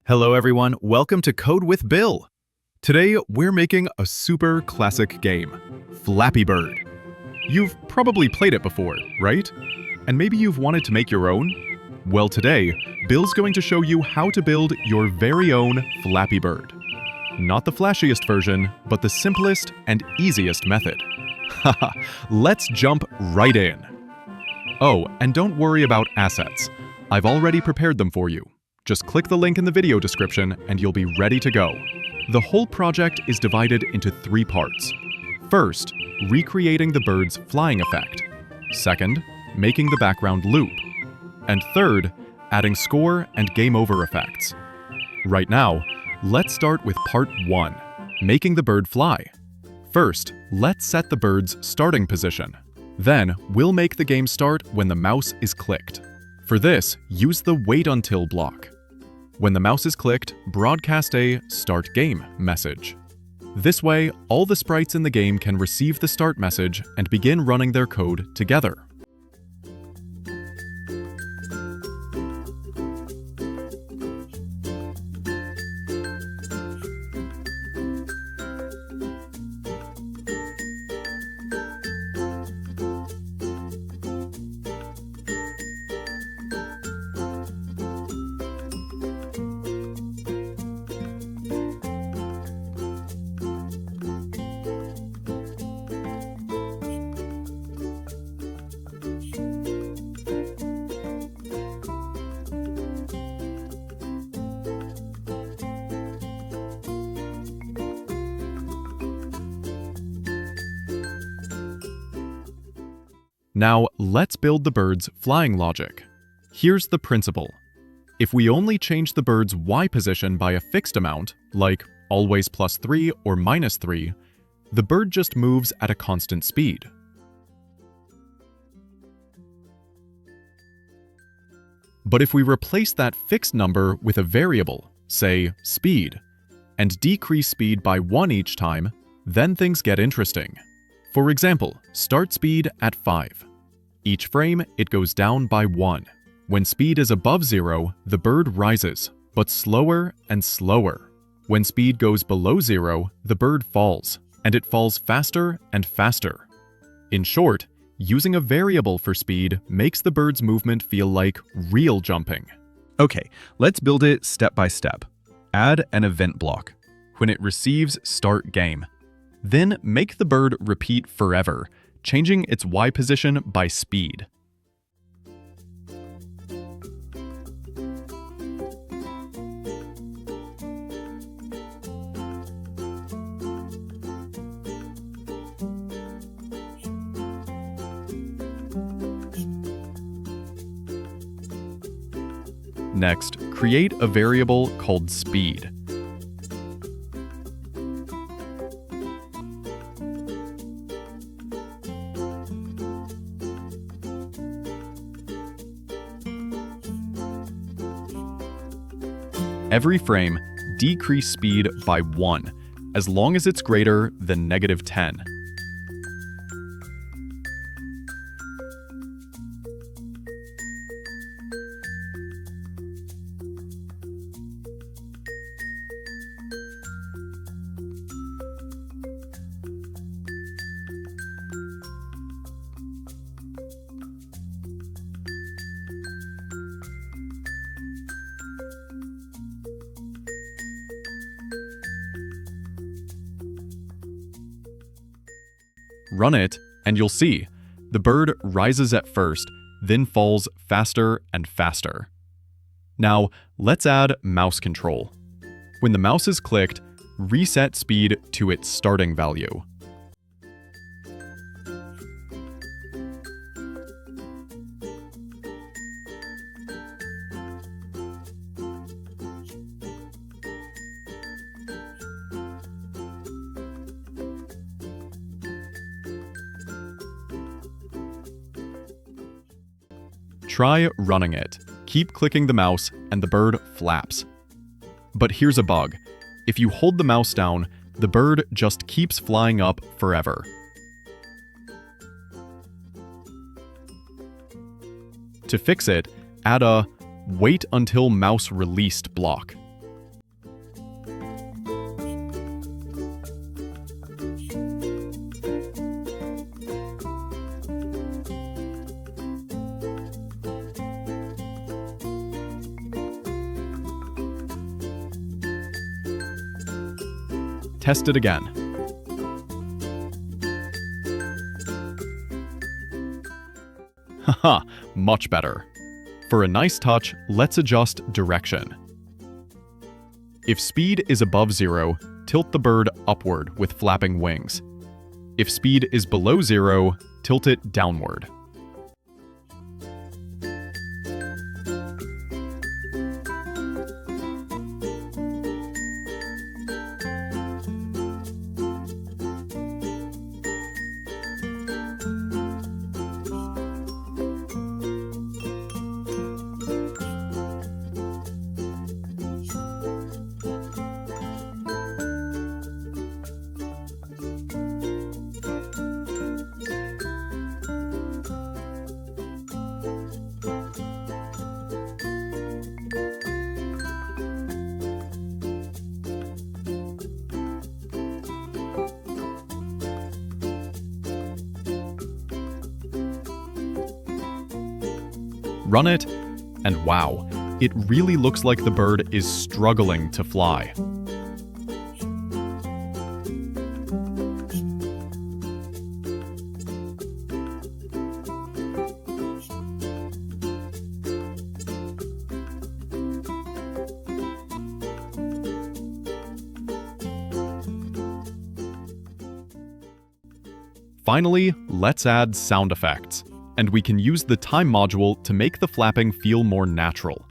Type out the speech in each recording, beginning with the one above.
Hello everyone, welcome to Code with Bill. Today we're making a super classic game, Flappy Bird. You've probably played it before, right? And maybe you've wanted to make your own? Well, today, Bill's going to show you how to build your very own Flappy Bird. Not the flashiest version, but the simplest and easiest method. Haha, let's jump right in. Oh, and don't worry about assets. I've already prepared them for you. Just click the link in the video description and you'll be ready to go. The whole project is divided into 3 parts. First, recreating the bird's flying effect. Second, making the background loop. And third, adding score and game over effects. Right now, let's start with part 1, making the bird fly. First, let's set the bird's starting position. Then, we'll make the game start when the mouse is clicked. For this, use the wait until block. When the mouse is clicked, broadcast a Start Game message. This way, all the sprites in the game can receive the start message and begin running their code together. Now, let's build the bird's flying logic. Here's the principle. If we only change the bird's Y position by a fixed amount, like always +3 or -3, the bird just moves at a constant speed. But if we replace that fixed number with a variable, say speed, and decrease speed by 1 each time, then things get interesting. For example, start speed at 5. Each frame, it goes down by 1. When speed is above 0, the bird rises, but slower and slower. When speed goes below 0, the bird falls, and it falls faster and faster. In short, using a variable for speed makes the bird's movement feel like real jumping. Okay, let's build it step by step. Add an event block. When it receives Start Game. Then make the bird repeat forever, changing its Y position by speed. Next, create a variable called speed. Every frame, decrease speed by 1, as long as it's greater than -10. Run it, and you'll see, the bird rises at first, then falls faster and faster. Now, let's add mouse control. When the mouse is clicked, reset speed to its starting value. Try running it. Keep clicking the mouse and the bird flaps. But here's a bug. If you hold the mouse down, the bird just keeps flying up forever. To fix it, add a wait until mouse released block. test it again. Haha, much better. For a nice touch, let's adjust direction. If speed is above 0, tilt the bird upward with flapping wings. If speed is below 0, tilt it downward. Run it, and wow, it really looks like the bird is struggling to fly. Finally, let's add sound effects. And we can use the time module to make the flapping feel more natural.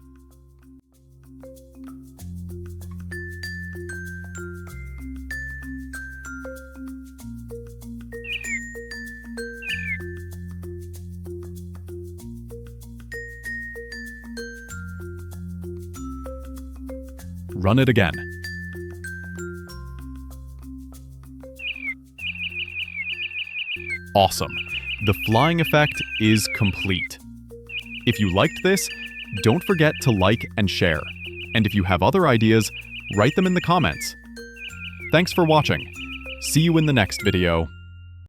Run it again. Awesome. The flying effect is complete. If you liked this, don't forget to like and share. And if you have other ideas, write them in the comments. Thanks for watching. See you in the next video.